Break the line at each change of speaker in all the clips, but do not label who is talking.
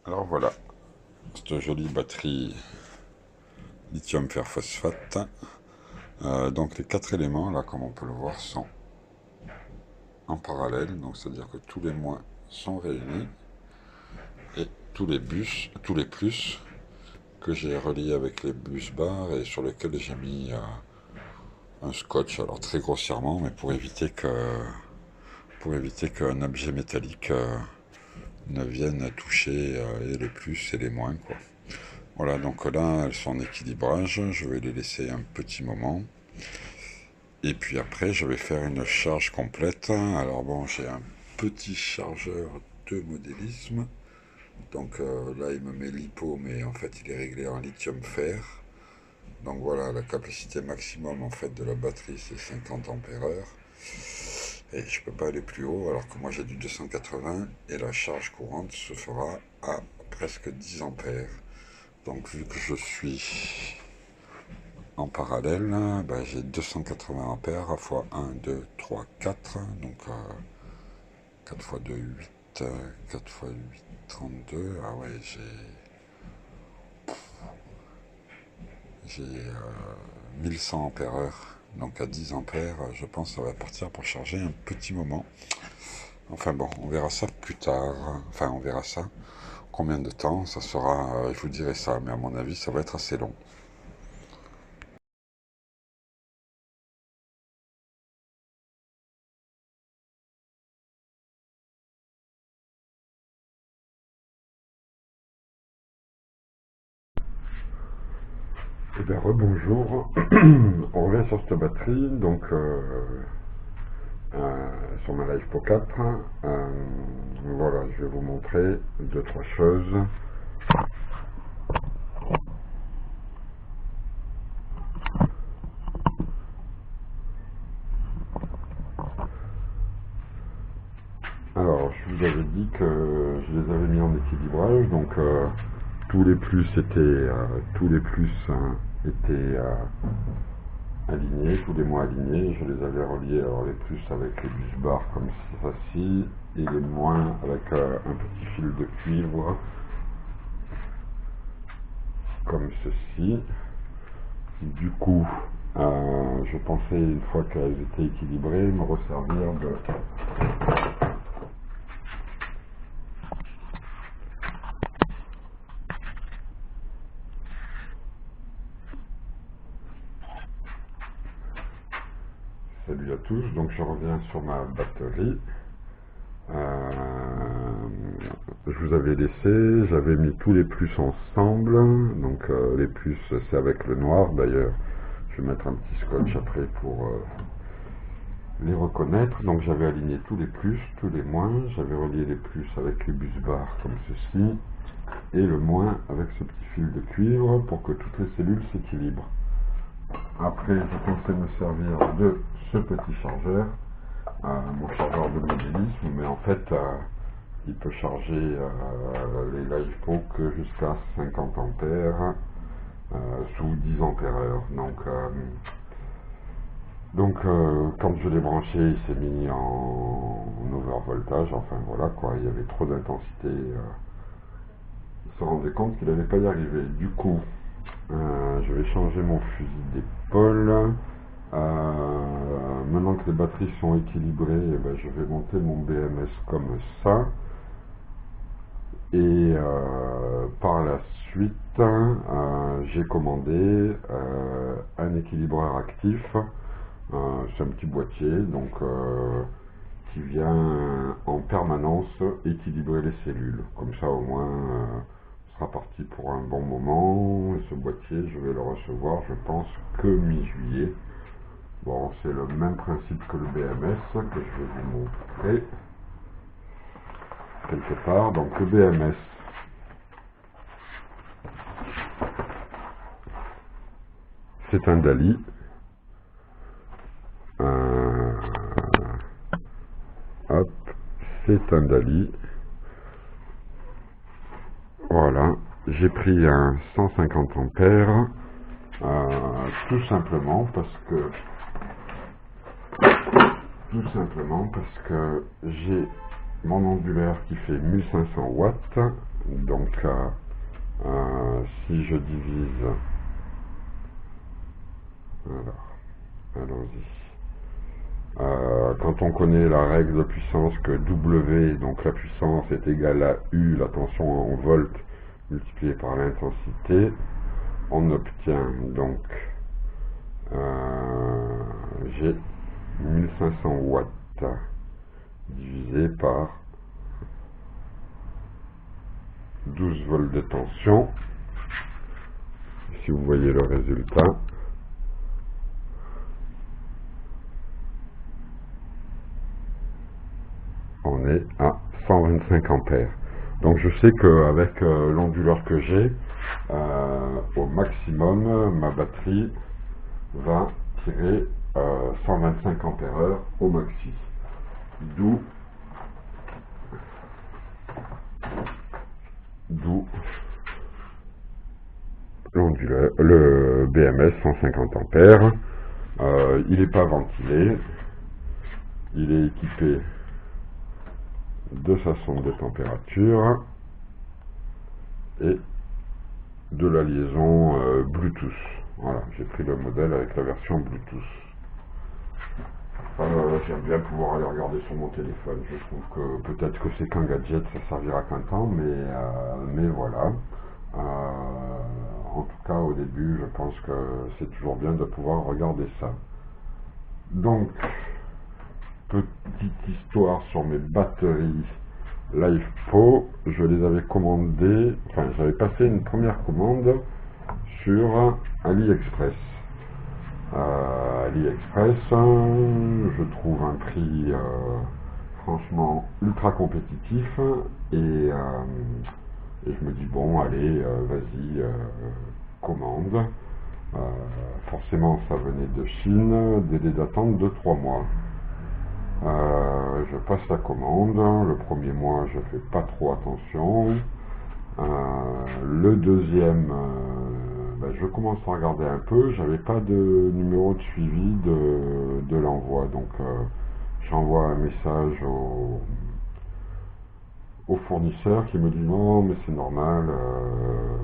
Alors voilà, cette jolie batterie lithium fer phosphate. Donc les quatre éléments, là comme on peut le voir, sont en parallèle, donc c'est-à-dire que tous les moins sont réunis, et tous les plus que j'ai reliés avec les bus bars et sur lesquels j'ai mis un scotch, alors très grossièrement, mais pour éviter qu'un objet métallique ne vienne toucher et les plus et les moins, quoi. Voilà, donc là, elles sont en équilibrage. Je vais les laisser un petit moment. Et puis après, je vais faire une charge complète. Alors bon, j'ai un petit chargeur de modélisme. Donc là, il me met l'hypo, mais en fait, il est réglé en lithium fer. Donc voilà, la capacité maximum en fait de la batterie, c'est 50 ampères heure. Et je peux pas aller plus haut, alors que moi j'ai du 280 et la charge courante se fera à presque 10 ampères. Donc vu que je suis en parallèle, ben, j'ai 280 ampères à fois 1, 2, 3, 4. Donc 4 fois 2, 8. 4 fois 8, 32. Ah ouais, j'ai 1100 ampères heure. Donc à 10 ampères, je pense que ça va partir pour charger un petit moment. Enfin bon, on verra ça plus tard. Enfin, on verra ça. Combien de temps ça sera, je vous dirai ça, mais à mon avis, ça va être assez long. Eh bien, rebonjour. On revient sur cette batterie, donc sur ma LivePro 4. Voilà, je vais vous montrer deux, trois choses. Alors, je vous avais dit que je les avais mis en équilibrage, donc tous les plus étaient alignés, tous les moins alignés. Je les avais reliés, alors les plus avec les bus bars comme ceci, et les moins avec un petit fil de cuivre comme ceci. Du coup, je pensais, une fois qu'elles étaient équilibrées, me resservir de salut à tous, donc je reviens sur ma batterie. Je vous avais laissé, j'avais mis tous les plus ensemble, donc les plus c'est avec le noir d'ailleurs, je vais mettre un petit scotch après pour les reconnaître. Donc j'avais aligné tous les plus, tous les moins, j'avais relié les plus avec les bus bars comme ceci, et le moins avec ce petit fil de cuivre pour que toutes les cellules s'équilibrent. Après, je pensais me servir de ce petit chargeur, mon chargeur de modélisme, mais en fait, il peut charger les LivePro que jusqu'à 50 ampères sous 10 ampères heure. Donc, quand je l'ai branché, il s'est mis en overvoltage. Enfin voilà quoi, il y avait trop d'intensité. Il se rendait compte qu'il n'allait pas y arriver. Du coup, je vais changer mon fusil d'épaule. Maintenant que les batteries sont équilibrées, eh ben, je vais monter mon BMS comme ça. Et par la suite, j'ai commandé un équilibreur actif. C'est un petit boîtier donc qui vient en permanence équilibrer les cellules. Comme ça au moins on sera parti pour un bon moment. Et ce boîtier, je vais le recevoir, je pense, que mi-juillet. Bon, c'est le même principe que le BMS que je vais vous montrer quelque part. Donc le BMS, c'est un DALI. Hop, c'est un DALI. Voilà, j'ai pris un 150 ampères, tout simplement parce que j'ai mon onduleur qui fait 1500 watts. Donc si je divise, alors allons-y. Quand on connaît la règle de puissance que W, donc la puissance est égale à U, la tension en volts, multiplié par l'intensité, on obtient donc j'ai 1500 watts divisé par 12 volts de tension. Si vous voyez le résultat, on est à 125 ampères. Donc je sais qu'avec l'onduleur que j'ai, au maximum, ma batterie va tirer 125 ampères heure au maxi. D'où l'onduleur, le BMS 150 ampères. Il n'est pas ventilé. Il est équipé de sa sonde de température et de la liaison Bluetooth. Voilà, j'ai pris le modèle avec la version Bluetooth. J'aime bien pouvoir aller regarder sur mon téléphone. Je trouve que peut-être que c'est qu'un gadget, ça servira qu'un temps, mais voilà. En tout cas, au début, je pense que c'est toujours bien de pouvoir regarder ça. Donc, petite histoire sur mes batteries LiFePro, je les avais commandées, enfin j'avais passé une première commande sur AliExpress. AliExpress, je trouve un prix franchement ultra compétitif et je me dis bon allez vas-y commande. Forcément ça venait de Chine, délai d'attente de 3 mois. Je passe la commande, le premier mois je fais pas trop attention, le deuxième je commence à regarder un peu, j'avais pas de numéro de suivi de l'envoi, donc j'envoie un message au fournisseur qui me dit non mais c'est normal,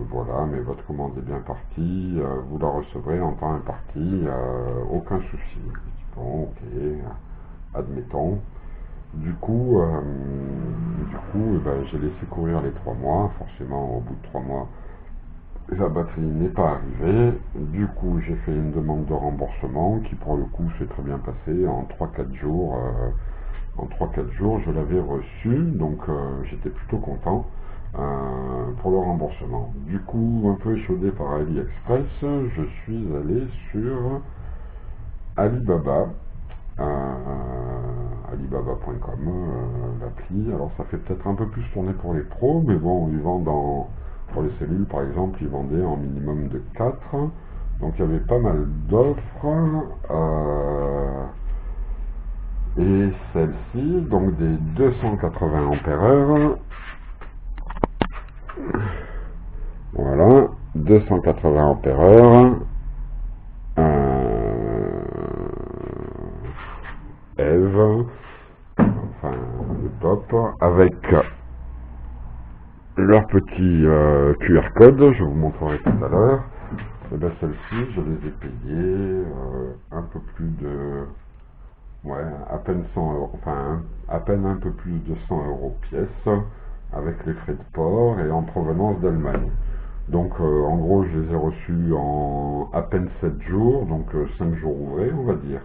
voilà, mais votre commande est bien partie, vous la recevrez en temps imparti, aucun souci. Je dis, bon ok, admettons. Du coup, j'ai laissé courir les 3 mois. Forcément, au bout de 3 mois, la batterie n'est pas arrivée. Du coup, j'ai fait une demande de remboursement qui, pour le coup, s'est très bien passé. En 3-4 jours, je l'avais reçu. Donc, j'étais plutôt content pour le remboursement. Du coup, un peu échaudé par AliExpress, je suis allé sur Alibaba. Alibaba.com, l'appli. Alors ça fait peut-être un peu plus tourner pour les pros, mais bon, ils vendent pour les cellules par exemple, ils vendaient en minimum de 4. Donc il y avait pas mal d'offres. Et celle-ci, donc des 280 ampères heure. Voilà, 280 ampères heure. Eve, enfin le top, avec leur petit QR code, je vous montrerai tout à l'heure. Et bien celle-ci, je les ai payées un peu plus de, ouais, à peine 100 euros, enfin à peine un peu plus de 100 euros pièce, avec les frais de port et en provenance d'Allemagne. Donc en gros, je les ai reçus en à peine 7 jours, donc 5 jours ouvrés, on va dire.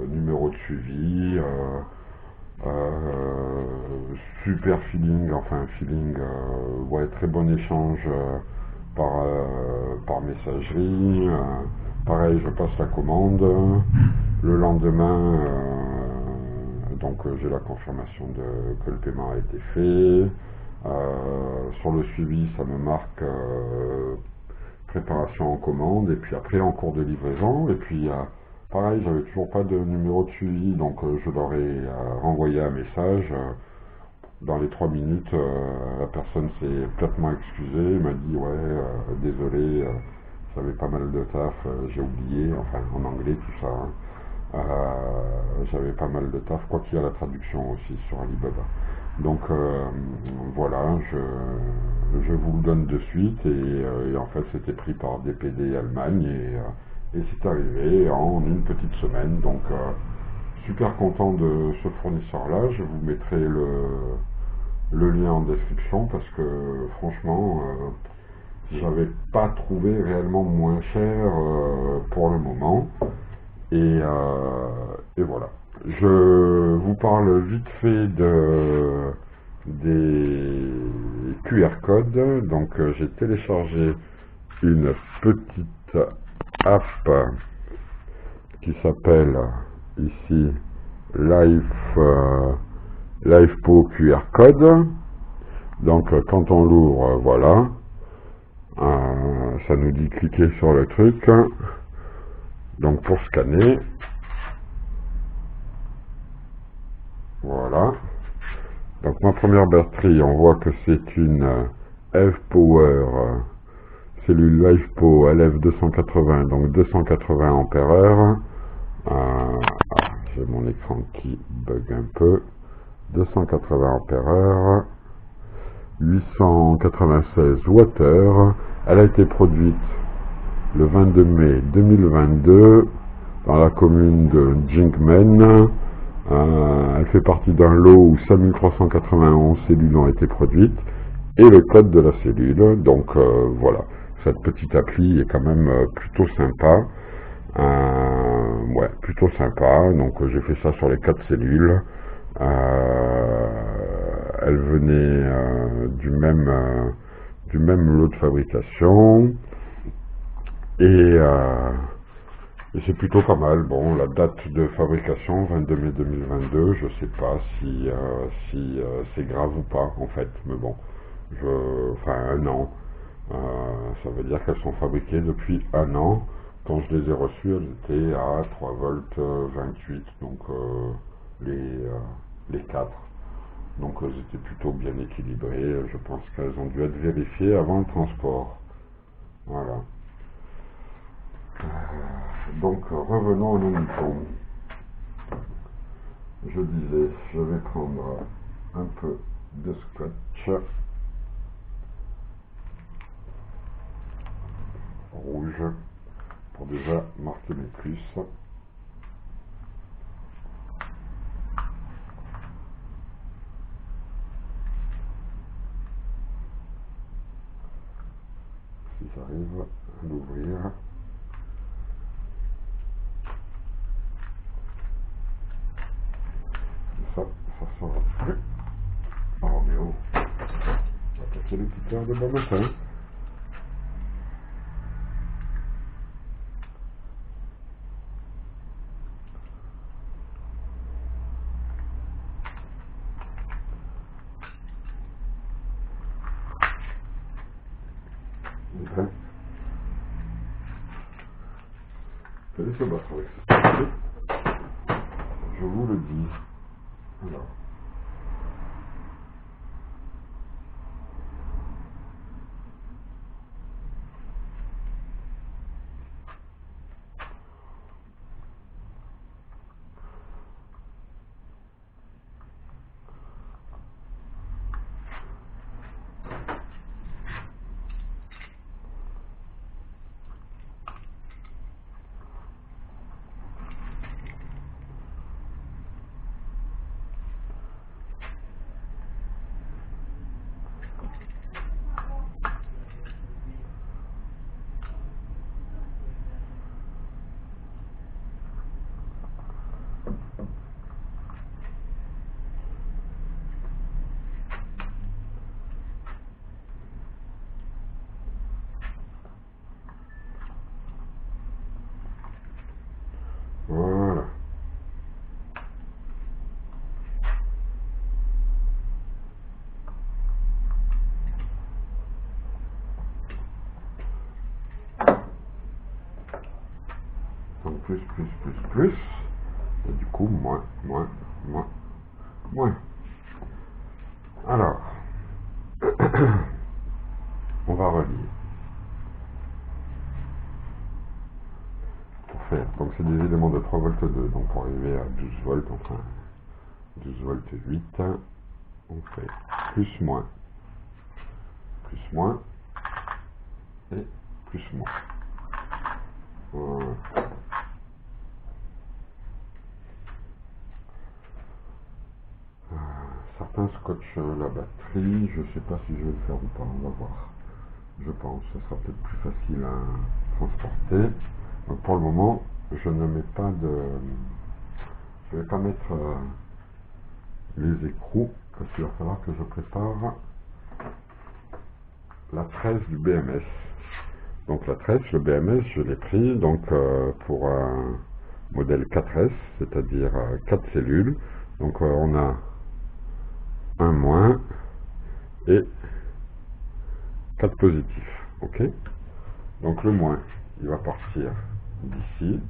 Numéro de suivi, super feeling, enfin feeling, ouais, très bon échange par messagerie. Pareil, je passe la commande. Le lendemain, donc j'ai la confirmation que le paiement a été fait. Sur le suivi, ça me marque préparation en commande et puis après en cours de livraison. Et puis pareil, j'avais toujours pas de numéro de suivi, donc je leur ai renvoyé un message. Dans les 3 minutes, la personne s'est platement excusée, m'a dit ouais, désolé, ça avait pas mal de taf, j'ai oublié, enfin en anglais tout ça. Hein. J'avais pas mal de taf, quoi qu'il y a la traduction aussi sur Alibaba. Donc voilà, je vous le donne de suite et en fait c'était pris par DPD Allemagne et c'est arrivé en une petite semaine. Donc super content de ce fournisseur-là. Je vous mettrai le lien en description parce que franchement, j'avais pas trouvé réellement moins cher pour le moment. Et voilà. Je vous parle vite fait des QR codes. Donc j'ai téléchargé une petite app qui s'appelle ici LifePo QR Code. Donc quand on l'ouvre, voilà, ça nous dit cliquer sur le truc. Donc pour scanner, voilà. Donc ma première batterie, on voit que c'est une F-Power cellule LifePo LF280, donc 280 ampères. J'ai mon écran qui bug un peu. 280 ampères, 896 Wh. Elle a été produite le 22 mai 2022 dans la commune de Jinkmen. Elle fait partie d'un lot où 5391 cellules ont été produites et le code de la cellule. Donc voilà, cette petite appli est quand même plutôt sympa. Ouais, plutôt sympa. Donc j'ai fait ça sur les 4 cellules. Elle venait du même lot de fabrication et c'est plutôt pas mal. Bon, la date de fabrication 22 mai 2022, je sais pas si c'est grave ou pas en fait, mais bon, enfin un an, ça veut dire qu'elles sont fabriquées depuis un an. Quand je les ai reçues, elles étaient à 3 volts 28, donc les 4. Donc elles étaient plutôt bien équilibrées. Je pense qu'elles ont dû être vérifiées avant le transport. Voilà. Donc revenons à nos moutons. Je disais, je vais prendre un peu de scotch rouge pour déjà marquer mes plus. Si j'arrive à l'ouvrir. Ça sort plus. Oh mais oh, on va casser l'écouteur de bon matin. Enfin, fallait se battre avec ça. Je vous le dis. Alors. Voilà. Donc plus. Et du coup, moins. Alors, on va relier. Pour faire. Donc c'est des éléments de 3 volts 2. Donc pour arriver à 12 volts, enfin 12 volts 8, on fait plus moins et plus moins. Voilà. Certains scotchent la batterie, je sais pas si je vais le faire ou pas, on va voir. Je pense que ce sera peut-être plus facile à transporter. Donc pour le moment, je ne mets pas de... Je vais pas mettre les écrous, parce qu'il va falloir que je prépare la tresse du BMS. Donc la tresse, le BMS, je l'ai pris donc pour un modèle 4S, c'est-à-dire 4 cellules. Donc on a un moins et 4 positifs. Ok. Donc le moins, il va partir d'ici.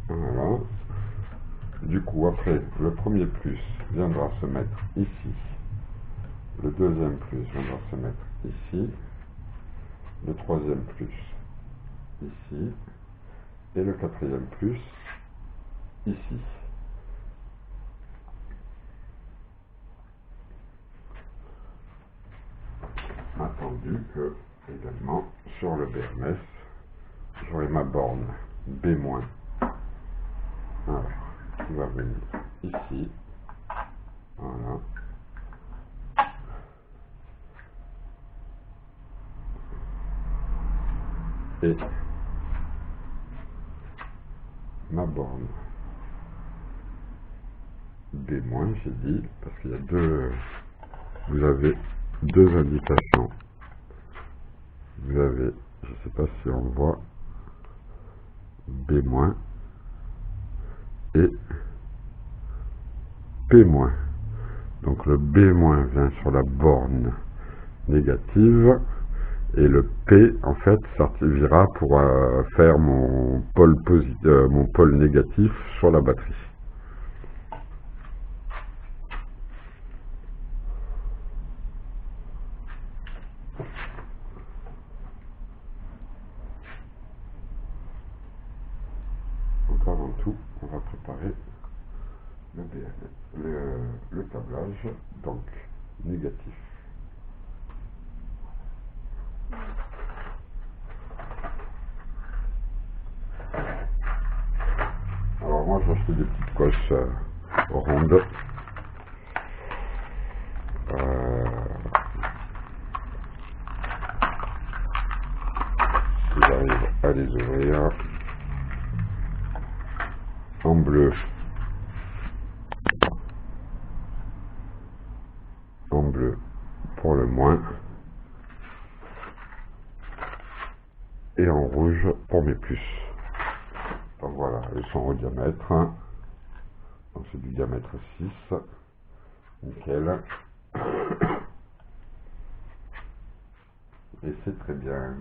Voilà. Du coup, après, le premier plus viendra se mettre ici. Le deuxième plus viendra se mettre ici. Le troisième plus ici. Et le quatrième plus ici. Attendu que, également, sur le BMS, j'aurai ma borne B-. Voilà. Qui va venir ici. Voilà. Et ma borne B-, j'ai dit, parce qu'il y a deux, vous avez deux indications. Vous avez, je ne sais pas si on voit, B- et P-. Donc le B- vient sur la borne négative et le P en fait servira pour faire mon pôle mon pôle négatif sur la batterie. Donc avant tout, on va préparer le câblage, donc négatif. Alors moi j'ai acheté des petites coches rondes. J'arrive à les ouvrir en bleu, pour le moins et en rouge pour mes plus. Donc voilà, elles sont au diamètre, donc c'est du diamètre 6, nickel, et c'est très bien.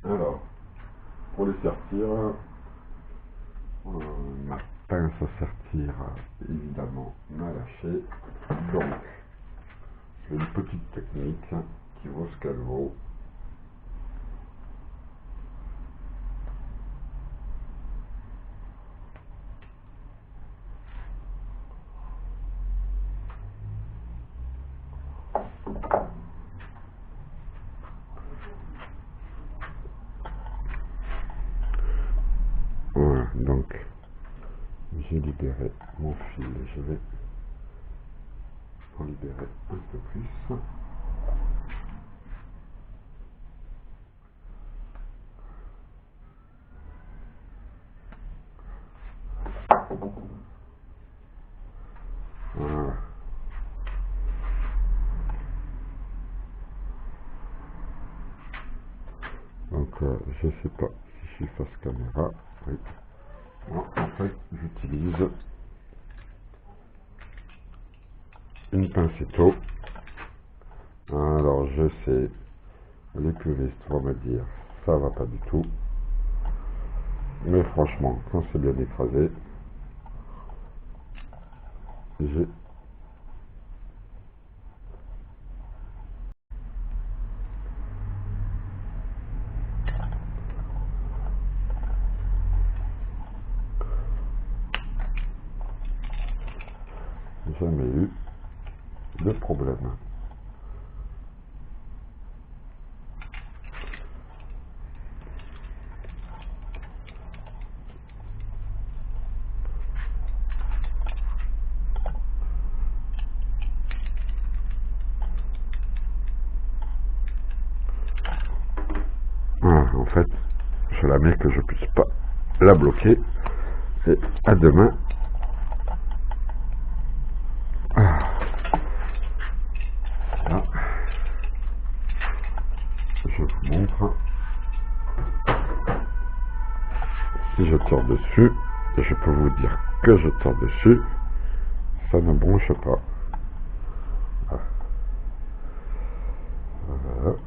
Alors, pour les sertir, ma pince à sertir évidemment m'a lâché, donc j'ai une petite technique qui vaut ce qu'elle vaut. Voilà, donc j'ai libéré mon fil, je vais en libérer un peu plus. Voilà. Donc je sais pas si je suis face caméra. Oui. Moi, en fait, j'utilise une pincetto. Alors je sais, les puristes vont me dire ça va pas du tout. Mais franchement, quand c'est bien écrasé, j'ai jamais eu de problème. Voilà, en fait, je la mets que je puisse pas la bloquer. Et à demain. Ah. Là, je vous montre. Si je tire dessus, je peux vous dire que je tire dessus, ça ne bronche pas. Voilà. Voilà.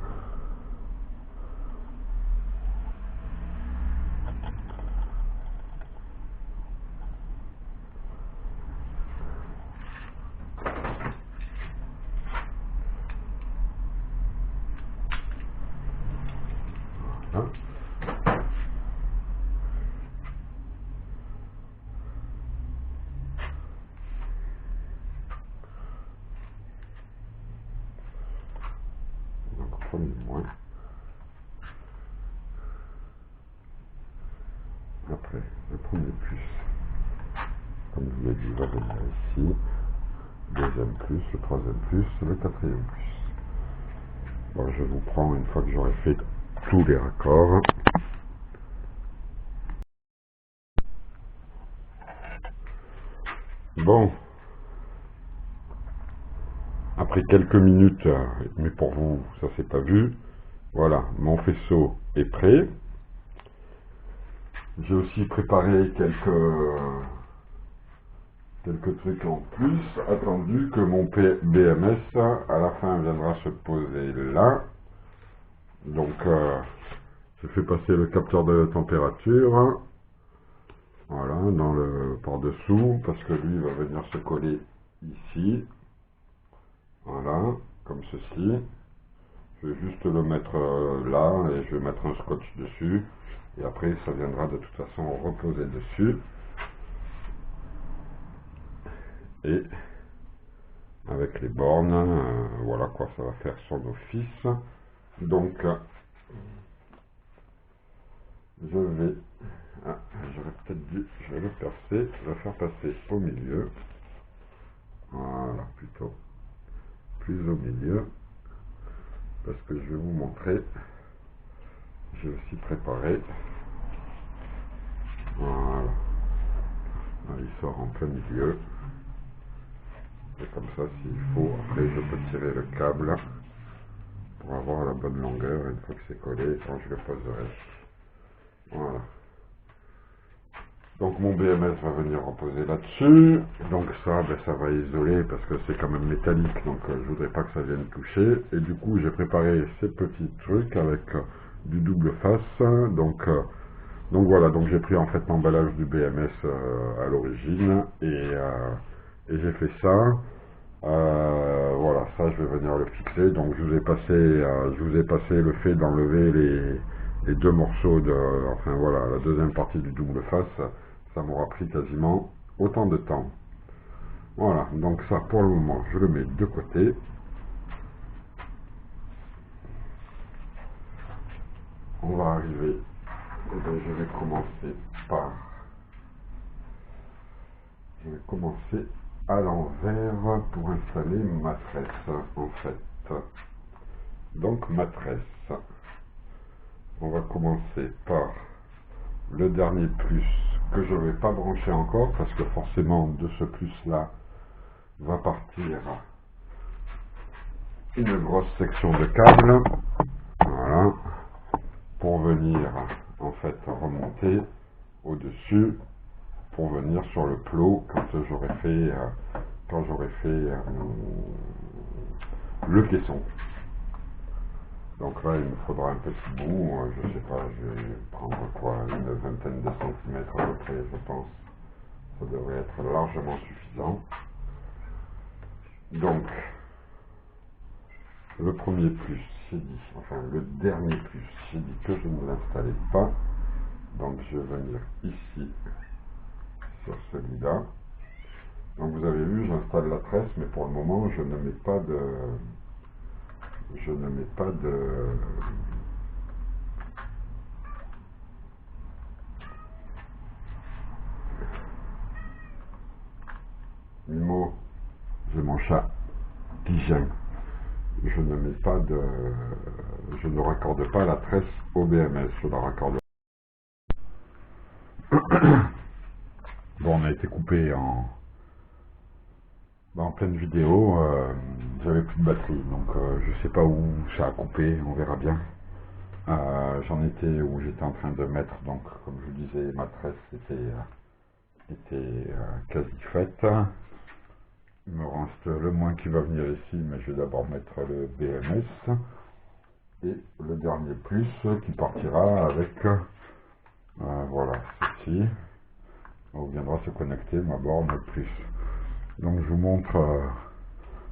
Donc premier moins. Après, le premier plus, comme je vous l'ai dit, va venir ici. Deuxième plus, le troisième plus, le quatrième plus. Bon, je vous prends une fois que j'aurai fait tous les raccords. Bon, après quelques minutes, mais pour vous, ça s'est pas vu. Voilà, mon faisceau est prêt. J'ai aussi préparé quelques trucs en plus, attendu que mon BMS à la fin viendra se poser là. Donc je fais passer le capteur de température, voilà, dans le par-dessous, parce que lui va venir se coller ici, voilà, comme ceci. Je vais juste le mettre là, et je vais mettre un scotch dessus, et après ça viendra de toute façon reposer dessus. Et avec les bornes, voilà quoi, ça va faire son office. Donc je vais, j'aurais peut-être dû, je vais le percer, je vais faire passer au milieu, voilà, plutôt plus au milieu, parce que je vais vous montrer, j'ai aussi préparé, voilà, là, il sort en plein milieu, et comme ça s'il faut, après je peux tirer le câble, pour avoir la bonne longueur, une fois que c'est collé, quand je le poserai, voilà. Donc mon BMS va venir reposer là-dessus, donc ça, ben, ça va isoler parce que c'est quand même métallique, donc je voudrais pas que ça vienne toucher, et du coup j'ai préparé ces petits trucs avec du double face, donc voilà, donc j'ai pris en fait l'emballage du BMS à l'origine, et j'ai fait ça, voilà, ça je vais venir le fixer, donc je vous ai passé le fait d'enlever les deux morceaux enfin voilà, la deuxième partie du double face, ça m'aura pris quasiment autant de temps. Voilà, donc ça pour le moment, je le mets de côté. On va arriver, et bien je vais commencer à l'envers pour installer ma tresse en fait. Donc ma tresse, on va commencer par le dernier plus que je ne vais pas brancher encore parce que forcément de ce plus là va partir une grosse section de câble, voilà, pour venir en fait remonter au dessus, pour venir sur le plot quand j'aurai fait le caisson. Donc là il me faudra un petit bout, je sais pas, je vais prendre quoi, une vingtaine de centimètres à peu près, je pense. Ça devrait être largement suffisant. Donc, le premier plus, j'ai dit, enfin le dernier plus, j'ai dit que je ne l'installais pas. Donc je vais venir ici, sur celui-là. Donc vous avez vu, j'installe la tresse, mais pour le moment, je ne mets pas de... Je ne mets pas de... Mimo, j'ai mon chat qui gêne. Je ne mets pas de... Je ne raccorde pas la tresse au BMS, je la raccorde. Bon, on a été coupé en pleine vidéo, j'avais plus de batterie, donc je sais pas où ça a coupé, on verra bien. J'en étais où j'étais en train de mettre, donc comme je vous disais, ma tresse était quasi faite. Il me reste le moins qui va venir ici, mais je vais d'abord mettre le BMS et le dernier plus qui partira avec voilà ceci. On viendra se connecter ma borne plus. Donc je vous montre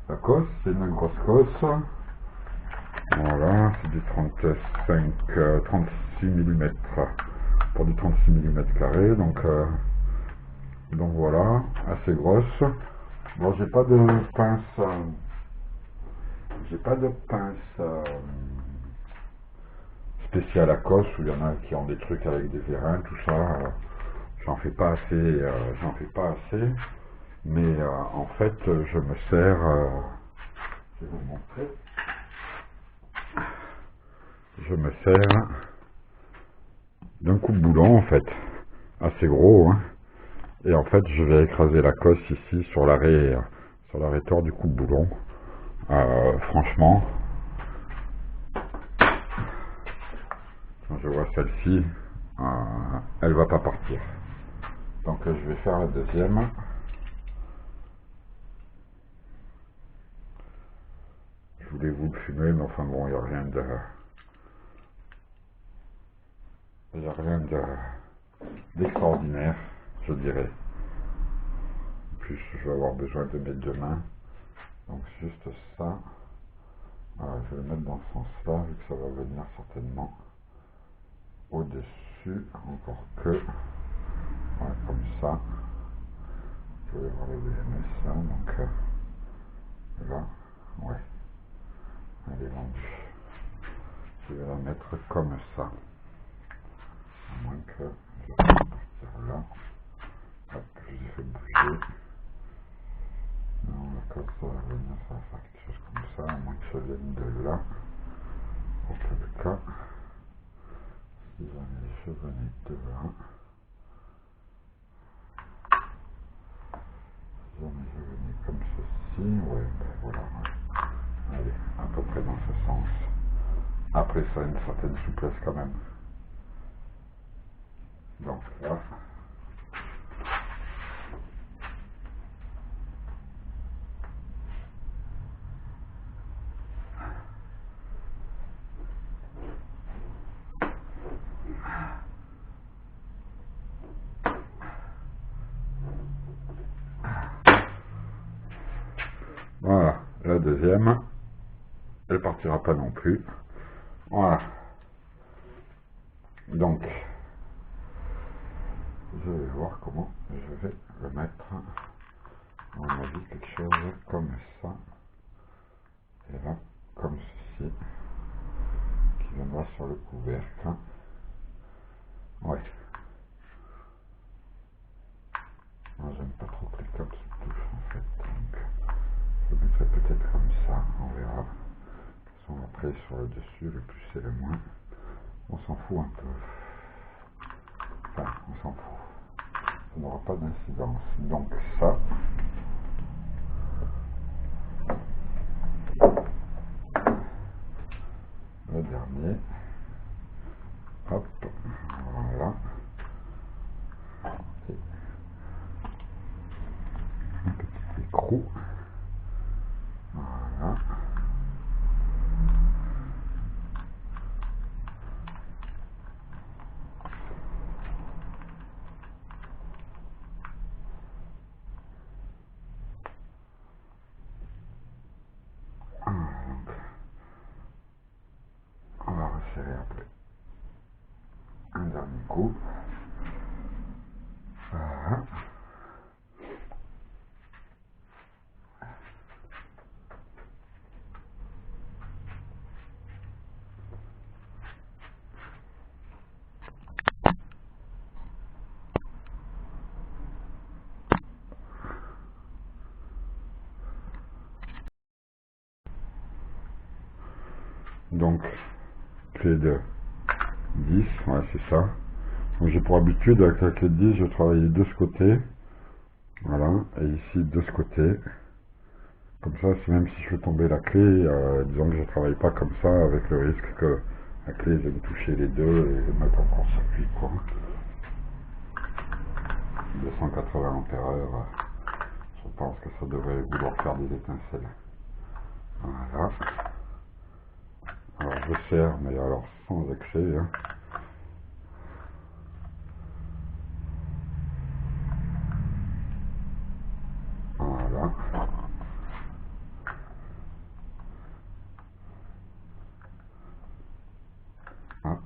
la cosse, c'est une grosse cosse. Voilà, c'est du 36 mm pour du 36 mm², donc voilà, assez grosse. Bon, j'ai pas de pince spéciale à cosse, où il y en a qui ont des trucs avec des vérins, tout ça. J'en fais pas assez, mais en fait, je me sers, je vais vous montrer, je me sers d'un coup de boulon en fait, assez gros, hein. Et en fait, je vais écraser la cosse ici sur l'arrêt tort du coup de boulon. Franchement, quand je vois celle-ci, elle va pas partir. Donc je vais faire la deuxième. Je voulais vous le fumer, mais enfin bon, il n'y a rien d'extraordinaire, je dirais. En plus, je vais avoir besoin de mes deux mains. Donc juste ça. Voilà, je vais le mettre dans ce sens-là, vu que ça va venir certainement au-dessus, encore que. Voilà, comme ça. Je vais voir le BMS là, donc là, ouais, elle est vendue. Je vais la mettre comme ça. À moins que je vais partir là. Hop, je les fais bouger. Non, la cosse, ça va venir, ça va faire quelque chose comme ça, à moins que ça vienne de là. Auquel cas, si jamais je venais de là, si jamais je venais comme ceci, ouais, ben voilà, ouais. Allez, à peu près dans ce sens. Après, ça a une certaine souplesse quand même. Donc là, voilà, la deuxième, elle partira pas non plus. Voilà, donc, je vais voir comment je vais le mettre. À mon avis, quelque chose comme ça. Et là, comme ceci, qui viendra sur le couvercle. Ouais. Moi, j'aime pas trop que les câbles se touchent, en fait. Donc, je le mettrai peut-être comme ça, on verra. De toute façon, après, sur le dessus, le plus et le moins, on s'en fout un peu. Enfin, on s'en fout. Ça n'aura pas d'incidence. Donc, ça, le dernier. Hop, voilà. Et un petit écrou. Voilà. Donc, on va resserrer après. Un dernier coup. Voilà. donc clé de 10, ouais c'est ça. Donc j'ai pour habitude avec la clé de 10, je travaille de ce côté, voilà, et ici de ce côté. Comme ça, même si je fais tomber la clé, disons que je travaille pas comme ça avec le risque que la clé vienne toucher les deux et mettre en court-circuit quoi. 280 ampères-heure, je pense que ça devrait vouloir faire des étincelles. Voilà. Alors je serre, mais alors sans excès. Hein. Voilà. Hop.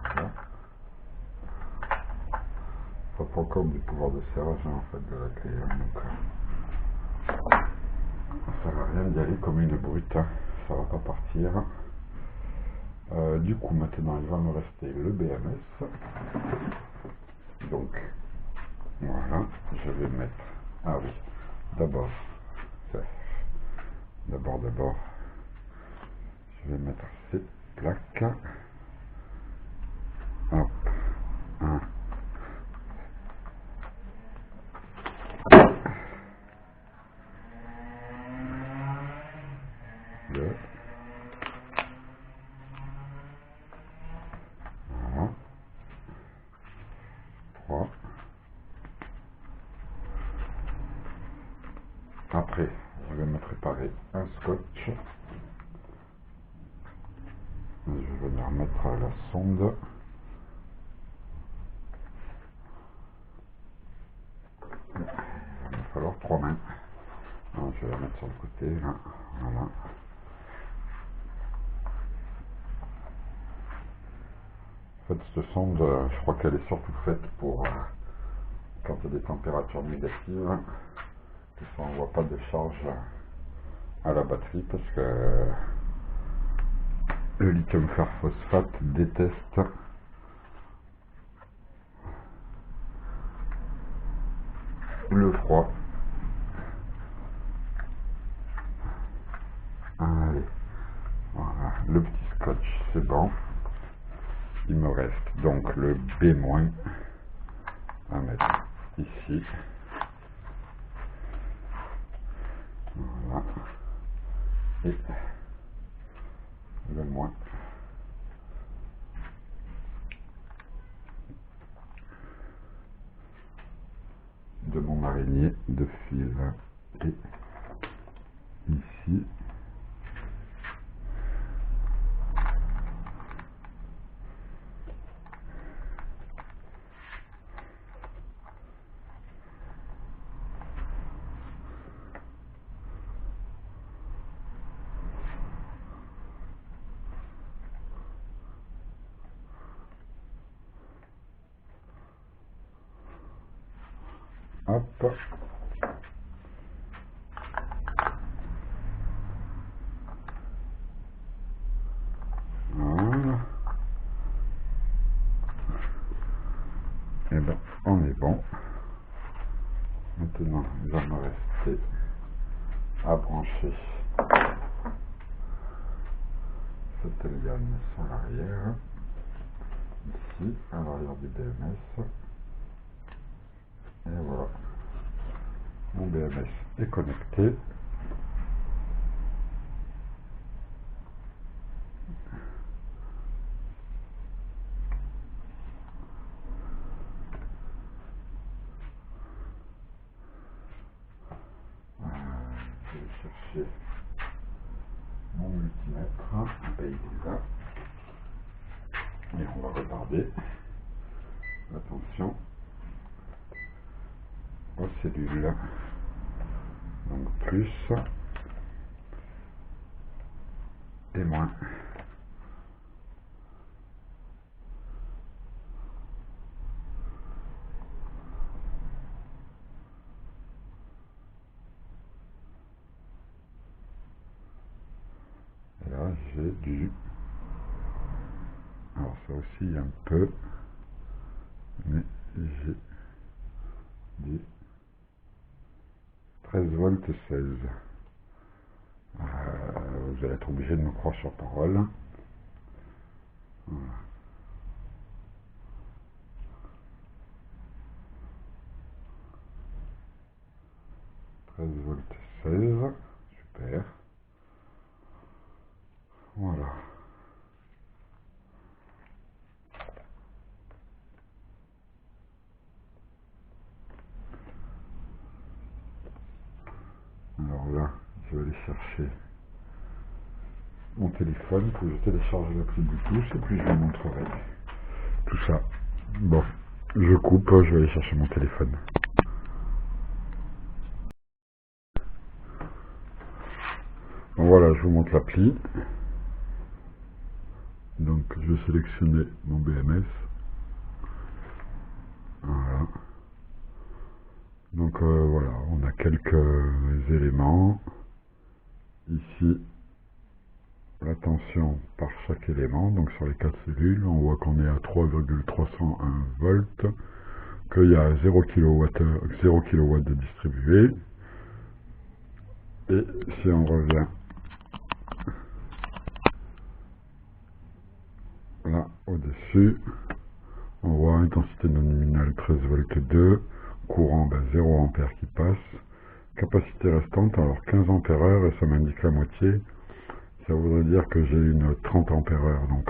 Voilà. Ça prend comme du pouvoir de serrage hein, en fait de la clé. Hein, donc, ça sert à rien d'y aller comme une brute, hein. Ça va pas partir. Du coup maintenant il va me rester le BMS. Donc voilà, je vais mettre. Ah oui, d'abord, d'abord, je vais mettre ces plaques. Hop, 1, 2, voilà, 3. Après, je vais me préparer un scotch. Je vais venir mettre la sonde. Il va me falloir 3 mains. Alors, je vais la mettre sur le côté, là. Voilà. En fait, cette sonde, je crois qu'elle est surtout faite pour quand il y a des températures négatives, que ça n'envoie pas de charge à la batterie parce que le lithium fer phosphate déteste le froid. Allez, voilà, le petit scotch, c'est bon. Il me reste donc le B- à mettre ici. Voilà. Et le moins. De mon araignée de fil. Et ici. Hop. Voilà. Et ben, on est bon. Maintenant, il va me rester à brancher cette liane sur l'arrière. Ici, à l'arrière du BMS. Et voilà. Mon BMS est connecté. Je vais chercher mon multimètre. Et il est là. Et on va regarder. Attention aux cellules. Donc plus et moins. j'ai du... Alors ça aussi un peu, mais j'ai du 13 volts 16. Vous allez être obligé de me croire sur parole. Voilà. 13 volts 16, super. Voilà. Alors là, je vais aller chercher mon téléphone, que je télécharge l'appli Bluetooth et puis je vous montrerai tout ça. Bon, je coupe, je vais aller chercher mon téléphone. Bon, voilà, je vous montre l'appli. Donc je vais sélectionner mon BMS. Voilà. Donc voilà, on a quelques éléments. Ici, la tension par chaque élément, donc sur les 4 cellules, on voit qu'on est à 3,301 volts, qu'il y a 0 kW de distribué. Et si on revient là au-dessus, on voit intensité nominale 13 volts 2, courant 0 ampère qui passe, capacité restante alors 15 ampères heure et ça m'indique la moitié. Ça voudrait dire que j'ai une 30 ampères heure, donc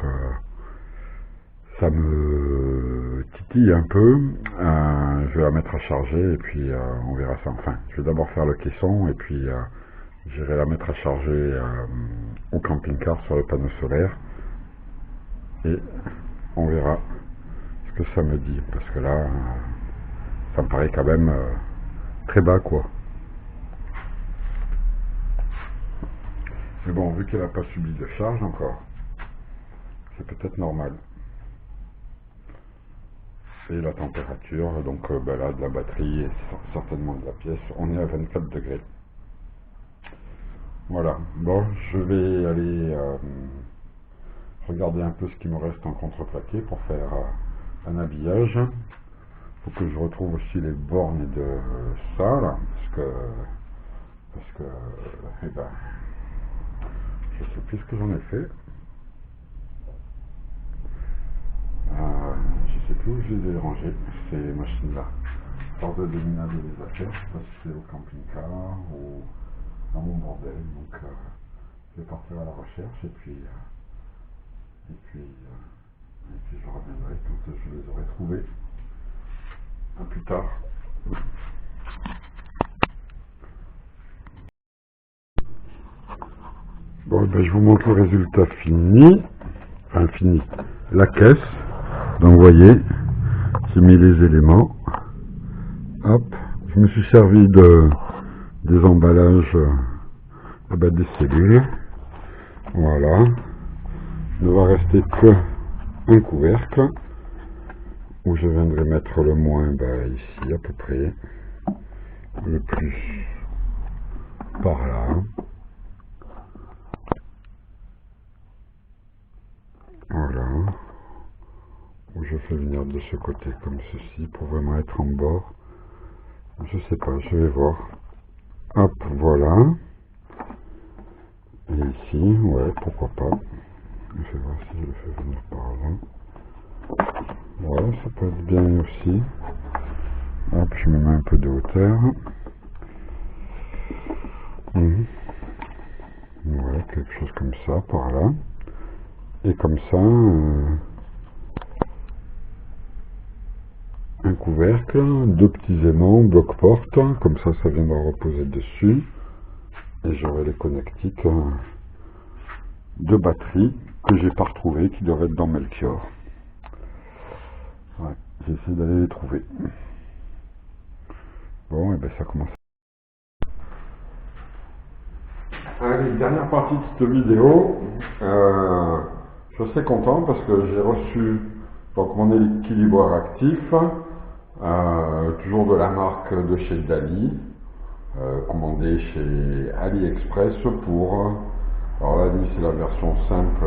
ça me titille un peu. Je vais la mettre à charger et puis on verra ça. Enfin, je vais d'abord faire le caisson et puis j'irai la mettre à charger au camping-car sur le panneau solaire et on verra ce que ça me dit, parce que là ça me paraît quand même très bas quoi. Mais bon, vu qu'elle n'a pas subi de charge encore, c'est peut-être normal. Et la température, donc là de la batterie et certainement de la pièce, on est à 24 degrés. Voilà, bon, je vais aller regarder un peu ce qui me reste en contreplaqué pour faire un habillage. Il faut que je retrouve aussi les bornes de ça, là, parce que eh ben, je sais plus ce que j'en ai fait. Je sais plus où je les ai rangées, ces machines-là. Hors de déminage des affaires, je sais pas si c'est au camping-car ou dans mon bordel. Donc je vais partir à la recherche et puis je reviendrai quand je les aurai trouvés. À plus tard. Bon, ben, je vous montre le résultat fini. Enfin fini. La caisse. Donc vous voyez, j'ai mis les éléments. Hop, je me suis servi des emballages des cellules. Voilà. Il ne va rester que un couvercle où je viendrai mettre le moins ici à peu près, le plus par là. Voilà. Où je fais venir de ce côté comme ceci pour vraiment être en bord. Je sais pas, je vais voir. Hop, voilà. Et ici, ouais, pourquoi pas. Je vais voir si je le fais venir par là. Ouais, ça peut être bien aussi. Hop, je me mets un peu de hauteur. Ouais, quelque chose comme ça, par là. Et comme ça, un couvercle, deux petits aimants, bloc-porte, comme ça, ça viendra reposer dessus. Et j'aurai les connectiques de batterie que j'ai pas retrouvées, qui doivent être dans Melchior. Ouais, j'ai essayé d'aller les trouver. Bon, et ben ça commence. Allez, dernière partie de cette vidéo. Je suis assez content parce que j'ai reçu donc mon équilibreur actif, toujours de la marque de chez Dali, commandé chez AliExpress pour Alors là, lui, c'est la version simple.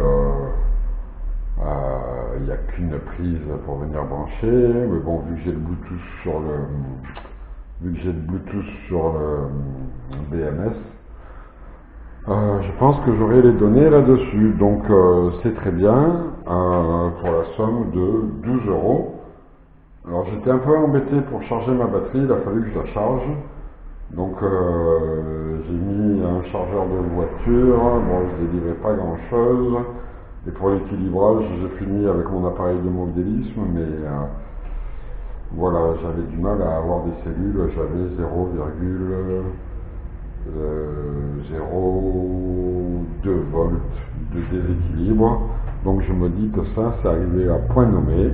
Il n'y a qu'une prise pour venir brancher. Mais bon, vu que j'ai le Bluetooth sur le BMS, je pense que j'aurai les données là-dessus. Donc c'est très bien pour la somme de 12 euros. Alors j'étais un peu embêté pour charger ma batterie, il a fallu que je la charge. Donc j'ai mis un chargeur de voiture, bon je délivrais pas grand chose. Et pour l'équilibrage, j'ai fini avec mon appareil de modélisme, mais voilà, j'avais du mal à avoir des cellules, j'avais 0,02 volts de déséquilibre. Donc je me dis que ça, c'est arrivé à point nommé.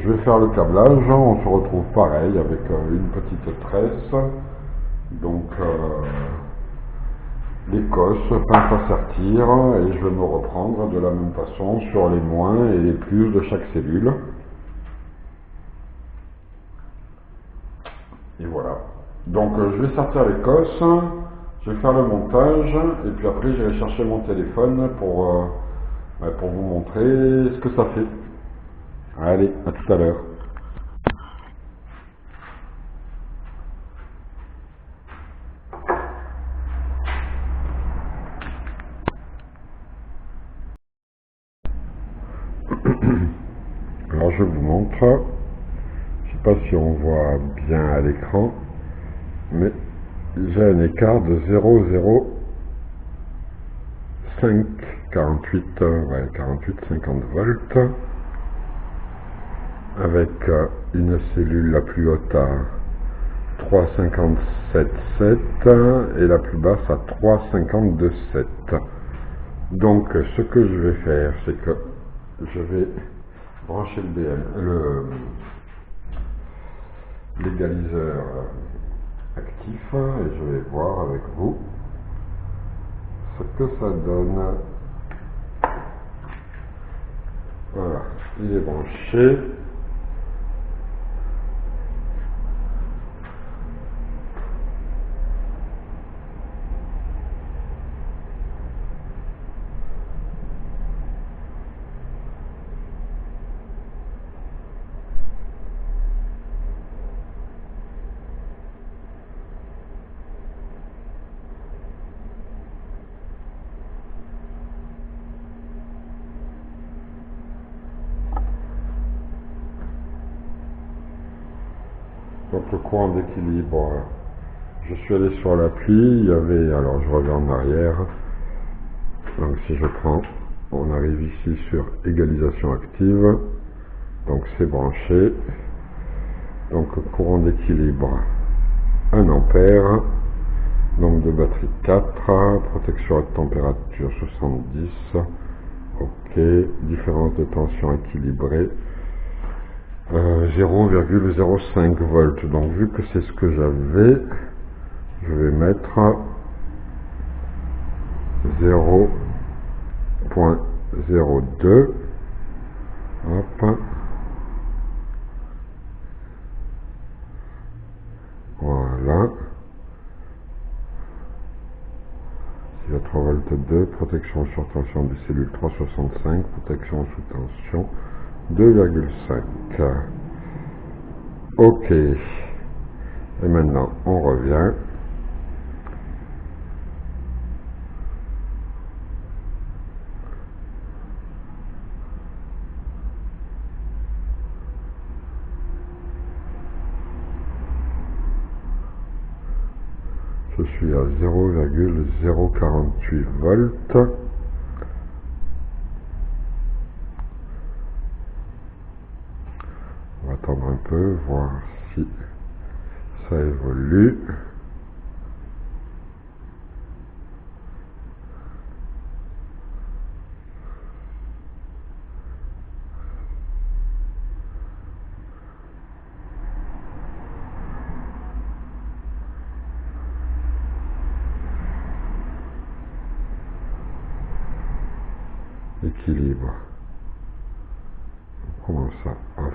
Je vais faire le câblage, on se retrouve pareil avec une petite tresse, donc les cosses, pince à sertir, et je vais me reprendre de la même façon sur les moins et les plus de chaque cellule. Et voilà. Donc je vais sortir les cosses, je vais faire le montage, et puis après je vais chercher mon téléphone pour vous montrer ce que ça fait. Allez, à tout à l'heure. Alors je vous montre, je ne sais pas si on voit bien à l'écran, mais j'ai un écart de 0,0548 volts, avec une cellule la plus haute à 3,57,7 et la plus basse à 3,52,7. Donc ce que je vais faire, c'est que je vais brancher l'égaliseur actif et je vais voir avec vous ce que ça donne. Voilà, il est branché. Donc le courant d'équilibre, je suis allé sur l'appli, il y avait, alors je reviens en arrière, donc si je prends, on arrive ici sur égalisation active, donc c'est branché, donc courant d'équilibre 1 ampère, nombre de batterie 4, protection à température 70, ok, différence de tension équilibrée, 0,05 volts. Donc vu que c'est ce que j'avais, je vais mettre 0,02. Hop. Voilà. Il y a 3 volts 2, protection sur tension des cellules 3,65, protection sous tension 2,5. Ok. Et maintenant, on revient. Je suis à 0,048 volts. On va attendre un peu, voir si ça évolue. Équilibre. Comment ça? Off.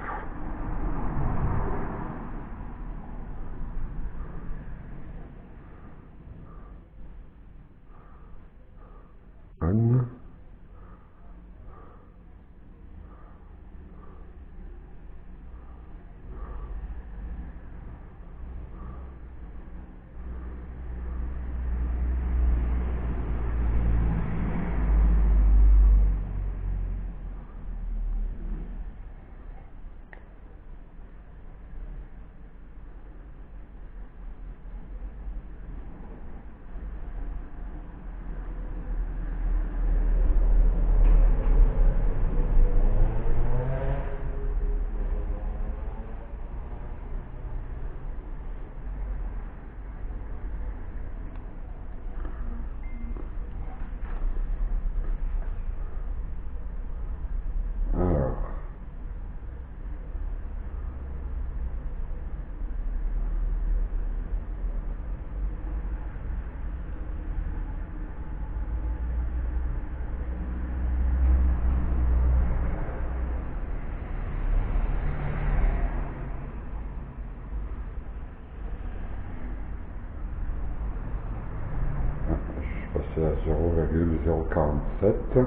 0,047.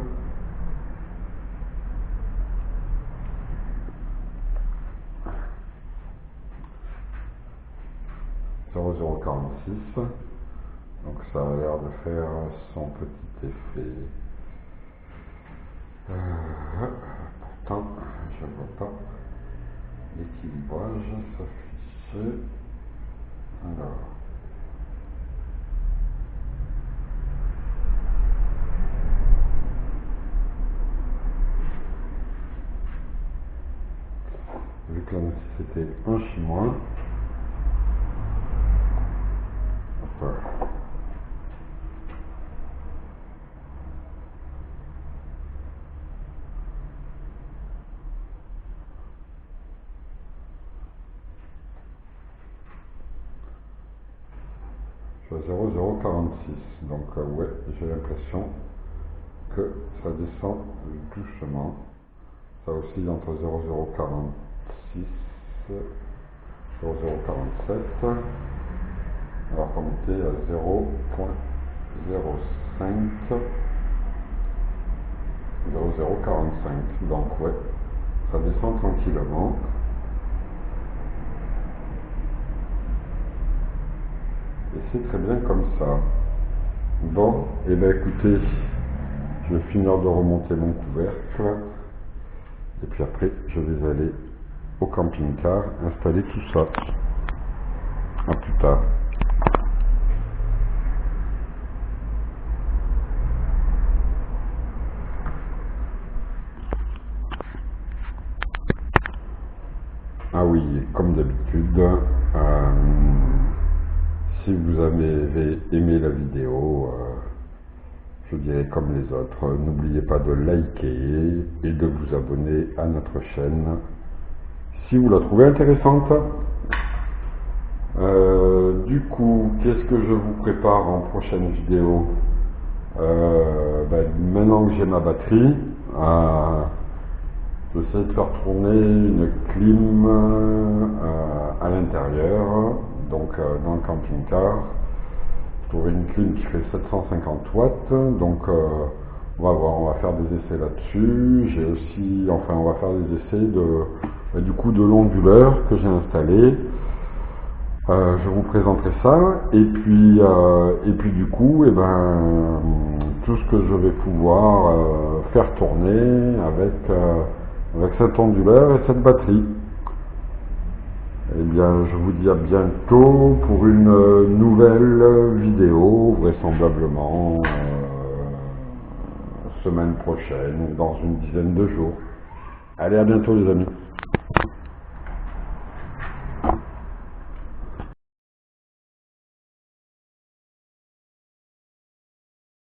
Donc ça a l'air de faire son petit effet. Pourtant, je ne vois pas l'équilibrage s'afficher. Alors. Vu que la nécessité un chinois. Hop. Je suis à 0,046, donc ouais, j'ai l'impression que ça descend doucement. Ça oscille entre 0,046 0,047. Alors qu'on était à 0,05 0,045. Donc ouais, ça descend tranquillement. Et c'est très bien comme ça. Bon, et bien écoutez, je vais finir de remonter mon couvercle. Et puis après, je vais aller au camping-car installer tout ça. À plus tard. Ah oui, comme d'habitude, si vous avez aimé la vidéo, je dirais comme les autres, n'oubliez pas de liker et de vous abonner à notre chaîne si vous la trouvez intéressante. Du coup, qu'est-ce que je vous prépare en prochaine vidéo? Maintenant que j'ai ma batterie, j'essaie de faire tourner une clim à l'intérieur, donc dans le camping-car. Je trouverai une clim qui fait 750 watts, donc on va voir, on va faire des essais là-dessus. J'ai aussi, enfin on va faire des essais du coup de l'onduleur que j'ai installé. Je vous présenterai ça, et puis du coup, tout ce que je vais pouvoir faire tourner avec cet onduleur et cette batterie. Eh bien, je vous dis à bientôt pour une nouvelle vidéo, vraisemblablement semaine prochaine ou dans une dizaine de jours. Allez, à bientôt les amis.